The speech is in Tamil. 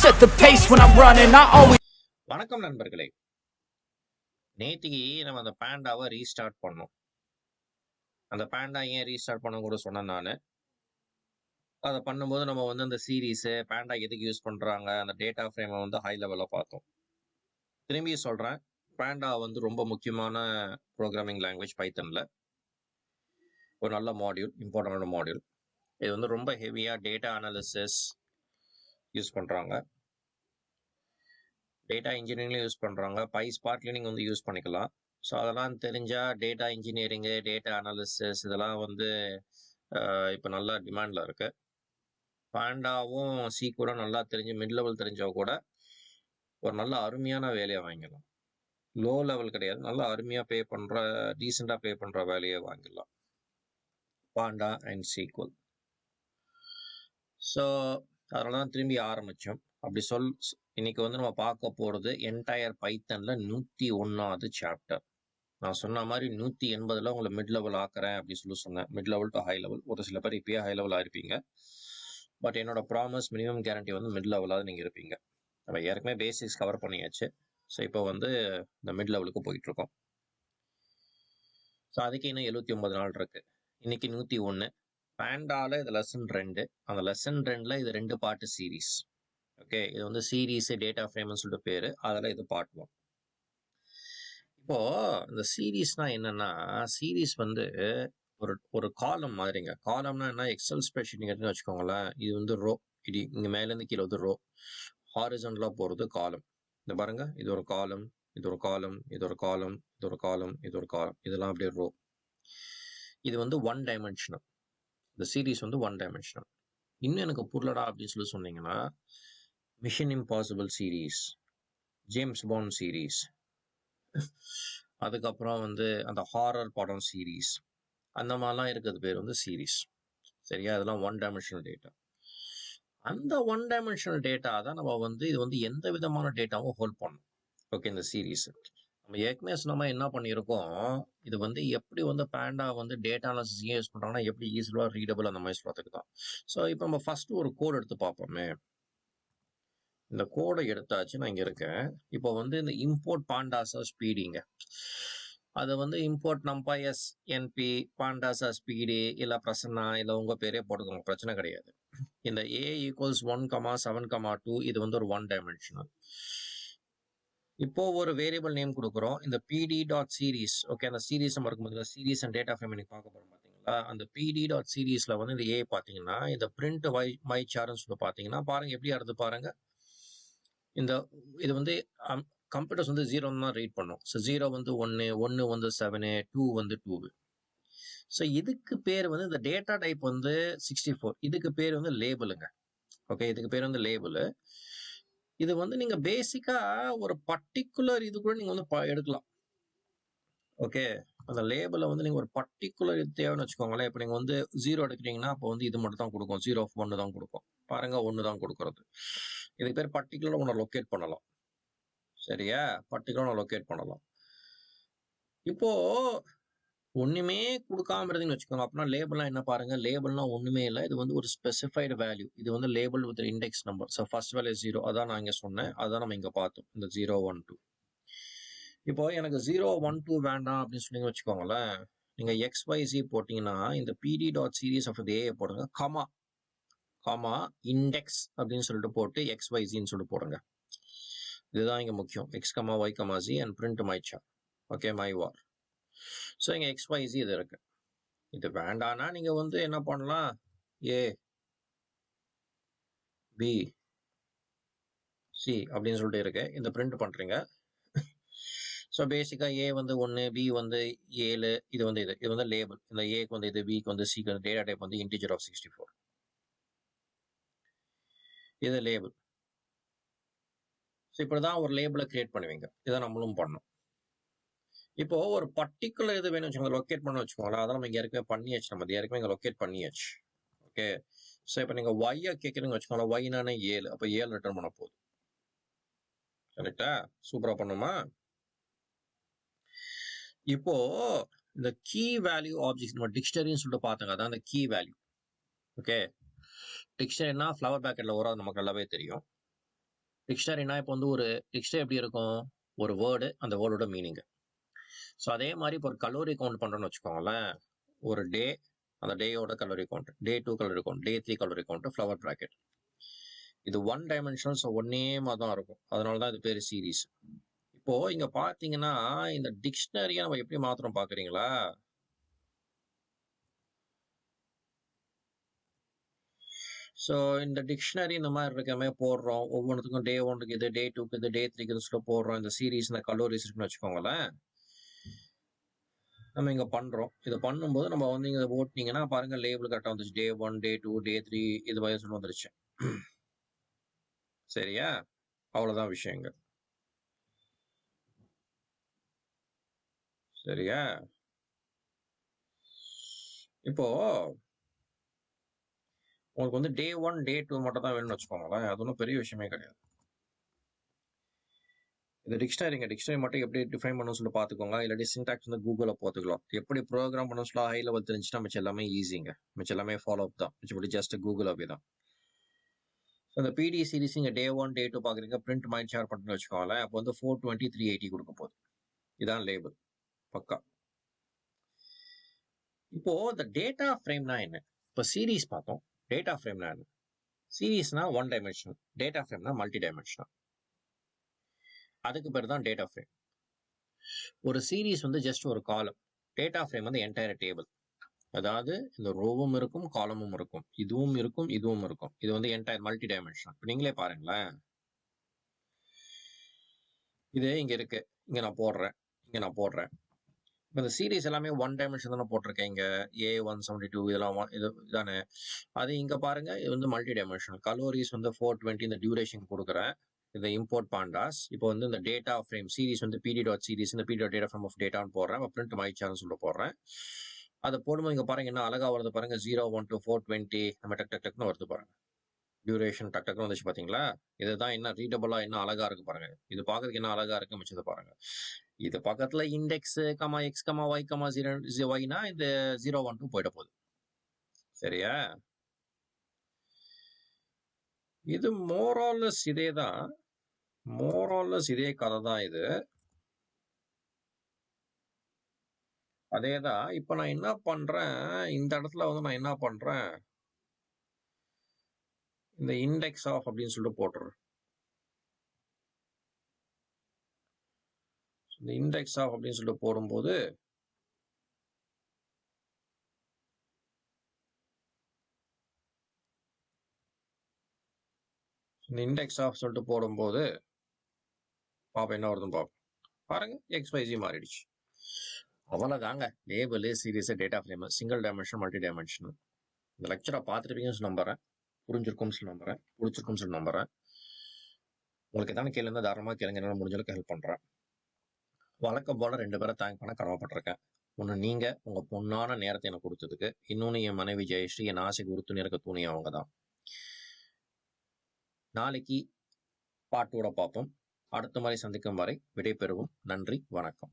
set the pace when I'm running. I always. வணக்கம் நண்பர்களே. நேத்திக்கு நம்ம அந்த பேண்டாவை ரீஸ்டார்ட் பண்ணோம். அந்த பேண்டா ஏன் ரீஸ்டார்ட் பண்ண கூட சொன்னேன் நான். அதை பண்ணும்போது நம்ம வந்து அந்த சீரீஸு பேண்டா எதுக்கு யூஸ் பண்ணுறாங்க, அந்த டேட்டா ஃப்ரேமை வந்து ஹை லெவலில் பார்த்தோம். திரும்பி சொல்கிறேன், பேண்டா வந்து ரொம்ப முக்கியமான ப்ரோக்ராமிங் லாங்குவேஜ் பைத்தனில். ஒரு நல்ல மாடியூல், இம்பார்ட்டண்டான மாடியூல். இது வந்து ரொம்ப ஹெவியாக டேட்டா அனாலிசிஸ் யூஸ் பண்ணுறாங்க, டேட்டா இன்ஜினியரிங்லையும் யூஸ் பண்ணுறாங்க, ஸ்பார்க்லையும் நீங்கள் வந்து யூஸ் பண்ணிக்கலாம். ஸோ அதெல்லாம் தெரிஞ்சால் டேட்டா இன்ஜினியரிங்கு, டேட்டா அனாலிசிஸ் இதெல்லாம் வந்து இப்போ நல்லா டிமாண்டில் இருக்குது. பாண்டாவும் கூட நல்லா தெரிஞ்சு மிட் லெவல் தெரிஞ்சால் கூட ஒரு நல்ல அருமையான வேலையை வாங்கிடலாம். லோ லெவல் கிடையாது, நல்லா அருமையாக பே பண்ணுற, டீசெண்டாக பே பண்ணுற வேலையை வாங்கிடலாம், பாண்டா அண்ட் சீக்வல். ஸோ அதனால தான் திரும்பி ஆரம்பித்தோம். அப்படி இன்னைக்கு வந்து நம்ம பார்க்க போகிறது என்டையர் பைத்தனில் 101வது சாப்டர். நான் சொன்ன மாதிரி 180 உங்களை மிட் லெவல் ஆக்குறேன் அப்படின்னு சொன்னேன். Mid level to high level. ஒரு சில பேர் இப்பயே ஹை லெவல் ஆயிருப்பீங்க. பட் என்னோட ப்ராமிஸ் மினிமம் கேரண்டி வந்து மிட் லெவலாவது நீங்கள் இருப்பீங்க. நம்ம ஏற்கனவே பேசிக்ஸ் கவர் பண்ணியாச்சு. ஸோ இப்போ வந்து இந்த மிட் லெவலுக்கு போயிட்டு இருக்கோம். ஸோ அதுக்கு இன்னும் 79 நாள் இருக்கு. இன்னைக்கு 101. பேண்டால இது லெசன் 2. அந்த லெசன் 2ல் இது 2 பார்ட் சீரீஸ். ஓகே, இது வந்து சீரீஸ் டேட்டா ஃப்ரேம்னு சொல்லிட்டு பேரு. அதில் இது பார்ட் 1. இப்போ இந்த சீரீஸ்னா என்னன்னா, சீரீஸ் வந்து ஒரு காலம் மாதிரிங்க. காலம்னா என்ன, எக்ஸல் ஸ்ப்ரெட்ஷீட் நீங்க எடுத்து வச்சுக்கோங்களேன். இது வந்து ரோ, இது இங்க மேலேருந்து கீழே வந்து ரோ, ஹாரிசன்டலா போறது காலம். இந்த பாருங்க, இது ஒரு காலம், இது ஒரு காலம், இது ஒரு காலம், இது ஒரு காலம், இது ஒரு காலம், இதெல்லாம் அப்படியே ரோ. இது வந்து 1 டைமென்ஷனல். இந்த சீரீஸ் வந்து 1 டைமென்ஷனல். இன்னும் எனக்கு புரியலடா அப்படின்னு சொன்னீங்கன்னா, mission impossible series, James bond series, அதுக்கப்புறம் வந்து அந்த ஹாரர் படம் சீரீஸ், அந்த மாதிரிலாம் இருக்கிறது பேர் வந்து சீரீஸ். சரியா? அதெல்லாம் 1 டைமென்ஷனல் டேட்டா. அந்த 1 டைமென்ஷனல் டேட்டா தான் நம்ம வந்து இது வந்து எந்த விதமான டேட்டாவும் ஹோல்ட் பண்ணணும். ஓகே, இந்த சீரீஸ் நம்ம ஏற்கனவே நம்ம என்ன பண்ணியிருக்கோம், இது வந்து எப்படி வந்து பேண்டா வந்து டேட்டா அனாலிசிஸ் யூஸ் பண்ணுறாங்கன்னா எப்படி ஈஸியாக ரீடபிள் அந்த மாதிரி சொல்கிறதுக்கு தான். ஸோ இப்போ நம்ம ஃபர்ஸ்ட் ஒரு கோட் எடுத்து பார்ப்போமே. இந்த கோடை எடுத்தாச்சு, நான் இங்கே இருக்கேன். இப்போ வந்து இந்த இம்போர்ட் பாண்டாஸா ஸ்பீடிங்க, அதை வந்து இம்போர்ட் நம்பா என்பி பாண்டாஸா ஸ்பீடு இல்லை பிரசன்னா இல்லை உங்கள் பேரே போட்டுக்கோங்க, பிரச்சனை கிடையாது. இந்த a = 1,7,2 இது வந்து ஒரு 1 டைமென்ஷனல். இப்போ ஒரு வேரியபிள் நேம் கொடுக்குறோம், இந்த pd.series. ஓகே, அந்த சீரீஸ் நம்ம இருக்கும்போது சீரீஸ் அண்ட் டேட்டா ஃப்ரேம் இன்னைக்கு பார்க்க போகிறோம். பார்த்தீங்களா, அந்த pd.seriesல வந்து இந்த a பார்த்தீங்கன்னா, இந்த பிரிண்ட் மை சார்ட்னு சொல்லி பார்த்தீங்கன்னா பாருங்க எப்படி வருது பாருங்க. இது வந்து கம்ப்யூட்டர்ஸ் வந்து 0 தான் ரீட் பண்ணும். ஸோ 0 வந்து 1, 1 வந்து 7, 2 வந்து 2. ஸோ இதுக்கு பேர் வந்து இந்த டேட்டா டைப் வந்து 64. இதுக்கு பேர் வந்து லேபிளுங்க. ஓகே, இதுக்கு பேர் வந்து லேபிள். இது வந்து நீங்க பேசிக்கா ஒரு பர்டிகுலர் இது கூட நீங்க வந்து எடுக்கலாம். ஓகே, அந்த லேபிளை வந்து நீங்க ஒரு பர்டிகுலர் இது தேவைன்னு வச்சுக்கோங்களேன். இப்போ நீங்க வந்து 0 எடுக்கிறீங்கன்னா அப்போ வந்து இது மட்டும் தான் கொடுக்கும், 0 of 1 தான் கொடுக்கும். பாருங்க, 1 தான் கொடுக்கறது. இதுக்கு பேர் பர்டிகுலர் ஒன்று லொக்கேட் பண்ணலாம். சரியா? பர்டிகுலர் லொக்கேட் பண்ணலாம். இப்போ ஒண்ணுமே கொடுக்காம இருந்தீங்கன்னு வச்சுக்கோங்க, அப்படின்னா லேபிள்லாம் என்ன பாருங்க, லேபிள்லாம் ஒண்ணுமே இல்லை. இது வந்து ஒரு ஸ்பெசிஃபைடு வேல்யூ. இது வந்து label with index number. So first value 0, அதான் நான் இங்க சொன்னேன், அதான் நம்ம இங்க பார்த்தோம், இந்த 0, 1, 2. இப்போ எனக்கு 0, 1, 2 வேண்டாம் அப்படின்னு சொன்னீங்க வச்சுக்கோங்களேன், நீங்க XYZ போட்டீங்கன்னா இந்த pd.series of the a போடுங்க, காமா இண்டெக்ஸ் அப்படின்னு சொல்லிட்டு போட்டு XYZன்னு சொல்லிட்டு போடுங்க. இதுதான் இங்க முக்கியம். X, Y, Z and print my char. Okay, my var. So இங்க XYZ இது இருக்கு. இது வேண்டானா நீங்க வந்து என்ன பண்ணலாம், A B C அப்படின்னு சொல்லிட்டு இருக்கு, இந்த பிரிண்ட் பண்றீங்க. ஸோ பேசிக்கா A வந்து 1, B வந்து 7, இது வந்து இது வந்து லேபிள். இந்த ஏக்கு வந்து இது, பிக்கு வந்து சிக்கு வந்து டேட்டா டைப் வந்து இன்டிஜர் ஆஃப் 64. இது லேபிள். ஸோ இப்படிதான் ஒரு லேபிளை கிரியேட் பண்ணுவீங்க. இதை நம்மளும் பண்ணோம். இப்போ ஒரு பர்டிகுலர் இது வேணும் வச்சுக்கோங்க, லொக்கேட் பண்ண வச்சுக்கோங்களேன். அதான் நம்ம இங்க ஏற்கனவே பண்ணியாச்சு, நம்ம ஏற்கனவே இங்க லொக்கேட் பண்ணியாச்சு. ஓகே, ஸோ இப்போ நீங்க ஒய்யை கேட்குறீங்க வச்சுக்கோங்களேன், ஒய்னானே 7, அப்போ 7 ரிட்டர்ன் பண்ண போகுது. கரெக்டா? சூப்பரா பண்ணுமா? இப்போ இந்த கீ வேல்யூ ஆப்ஜெக்ட் நம்ம டிக்ஷனரின்னு சொல்லிட்டு பார்த்தாங்க, அதான் அந்த கீ வேல்யூ. ஓகே, டிக்ஷனரினா ஃப்ளவர் பேக்கெட்ல வரும், நமக்கு நல்லாவே தெரியும். டிக்ஷனரினா இப்போ வந்து ஒரு டிக்ஷனரி எப்படி இருக்கும்? ஒரு வேர்டு, அந்த வேர்டோட மீனிங். ஸோ அதே மாதிரி இப்போ ஒரு கலோரி கவுண்ட் பண்ணுறோன்னு வச்சுக்கோங்களேன். ஒரு டே, அந்த டேயோட கலோரி கவுண்ட், டே 2 கலோரி கவுண்ட், டே 3 கலோரி கவுண்ட், ஃப்ளவர் ப்ராக்கெட். இது ஒன் டைமென்ஷனல், ஸோ ஒன்னே மாதிரி தான் இருக்கும். அதனால தான் இது பேர் சீரீஸ். இப்போ இங்க பாத்தீங்கன்னா இந்த டிக்ஷனரியை நம்ம எப்படி மாத்திரம் பாக்குறீங்களா? ஸோ இந்த டிக்ஷனரி இந்த மாதிரி இருக்கமே போடுறோம். ஒவ்வொன்றுத்துக்கும் டே 1க்கு இது, டே 2க்கு இது, டே 3க்கு இது போடுறோம். இந்த சீரீஸ், இந்த கலோரிஸ் இருக்குன்னு வச்சுக்கோங்களேன். நம்ம இங்க பண்றோம். இதை பண்ணும்போது நம்ம வந்து இங்க ஓட்டினீங்கன்னா பாருங்க, லேபிள் கரெக்டா வந்துச்சு. டே 1, டே 2, டே 3 இது மாதிரி சொல்லி வந்துருச்சு. சரியா? அவ்வளவுதான் விஷயங்க. சரியா? இப்போ உங்களுக்கு வந்து டே 1, டே 2 மட்டும் தான் வேணும்னு வச்சுக்கோங்களேன். அது ஒன்றும் பெரிய விஷயமே கிடையாது. இந்த டிக்ஷனரி மட்டும் எப்படி டிஃபைன் பண்ணணும்னு சொல்லி பார்த்துக்கோங்க. இல்லாட்டி சின்டாக்ஸ் வந்து கூகுளில் பார்த்துக்கலாம். எப்படி ப்ரோக்ராம் பண்ணணும் சொல்லி ஹை லெவல் தெரிஞ்சுன்னா மிச்சம் எல்லாமே ஈஸிங்க. மிச்சம் எல்லாமே ஃபாலோ அப் தான். மிச்சப்படி ஜஸ்ட் கூகுள் அப்படி தான். இந்த பிடி சீரிஸ் இங்கே டே 1, டே 2 பார்க்குறீங்க. பிரிண்ட் மைண்ட் ஷேர் பண்ணுன்னு வச்சுக்கோங்களேன். அப்போ வந்து 420, 380 கொடுக்க போகுது. இதான் லேபிள். பக்கா. இப்போ இந்த டேட்டா ஃப்ரேம்னா என்ன? இப்போ சீரீஸ் பார்த்தோம். டேட்டா ஃப்ரேம்னா என்ன? சீரீஸ்னா ஒன் டைமென்ஷனல், டேட்டா ஃப்ரேம்னா மல்டி டைமென்ஷனல். அதுக்கு பேர் தான் டேட்டா ஃப்ரேம். ஒரு சீரீஸ் வந்து ஜஸ்ட் ஒரு காலம். டேட்டா ஃப்ரேம் வந்து என்டையர் டேபிள். அதாவது இந்த ரோவும் இருக்கும், காலமும் இருக்கும். இதுவும் இருக்கும், இதுவும் இருக்கும். இது வந்து என்டையர் மல்டி டைமென்ஷனல். இப்போ நீங்களே பாருங்களேன். இது இங்க இருக்கு, இங்க நான் போடுறேன், இங்க நான் போடுறேன். இப்போ இந்த சீரீஸ் எல்லாமே ஒன் டைமென்ஷன் தானே போட்டிருக்கேன். இங்க A172 இதெல்லாம் இது தானே. அது இங்க பாருங்க, இது வந்து மல்டி டைமென்ஷனல். கலோரிஸ் வந்து 420 இந்த டியூரேஷன் கொடுக்குறேன். இந்த இம்போர்ட் பாண்டாஸ். இப்போ வந்து இந்த டேட்டா ஃப்ரேம் சீரிஸ் வந்து pd.series, இந்த pd.data frame of dataன்னு போடுறேன். பிரிண்ட் மை சார்னு சொல்ல போடுறேன். அதை போடும்போது இங்க பாருங்க என்ன அழகா வருது பாருங்க. 0, 1 to 420 நம்ம டக் டக் டக்னு வருது பாருங்க. டியூரேஷன் டக் டக்னு வந்துச்சு பாத்தீங்களா? இதுதான் என்ன ரீடபிளா என்ன அழகா இருக்கு பாருங்க. இது பாக்குறதுக்கு என்ன அழகா இருக்கு மிச்சத்தை பாருங்க. இது பக்கத்துல index comma X comma Y comma 0 ஒய்னா இந்த 012 போயிட போகுது. சரியா? இது மோராலஸ் இதேதான். மோராலஸ் இதே கதை தான் இது. அதேதான். இப்ப நான் என்ன பண்றேன், இந்த இடத்துல வந்து நான் என்ன பண்றேன், இந்த இண்டெக்ஸ் ஆஃப் அப்படின்னு சொல்லிட்டு போட்டுறேன். இந்த இண்டெக்ஸ் ஆஃப் அப்படின்னு சொல்லிட்டு போடும்போது இந்த இண்டெக்ஸ் ஆஃப் சொல்லிட்டு போடும்போது பாப்பா என்ன வருதுன்னு பார்ப்போம். பாருங்க, XYZ மாறிடுச்சு. அவ்வளவுதாங்க. Label, series, data frame, single dimension, multi dimension. இந்த லெக்சரை பார்த்துருப்பீங்கன்னு சொல்லி நம்புறேன். புரிஞ்சிருக்கும்னு சொல்லி நம்புறேன். பிடிச்சிருக்கும்னு சொல்லி நம்புறேன். உங்களுக்கு எதாவது கேள்வி இருந்தால் தாராளமாக கேளுங்க. என்னால் முடிஞ்ச அளவுக்கு ஹெல்ப் பண்றேன். வழக்கம் போல 2 பேரை தேங்க் பண்ண கடமைப்பட்டிருக்கேன். ஒன்று நீங்க உங்க பொண்ணான நேரத்தை எனக்கு கொடுத்ததுக்கு, இன்னொன்று என் மனைவி ஜெயஸ்ரீ, என் ஆசைக்கு உறுத்துணை இருக்க துணி அவங்க தான். நாளைக்கு பாட்டோட பார்ப்போம். அடுத்த மாதிரி சந்திக்கும் வரை விடைபெறுவோம். நன்றி, வணக்கம்.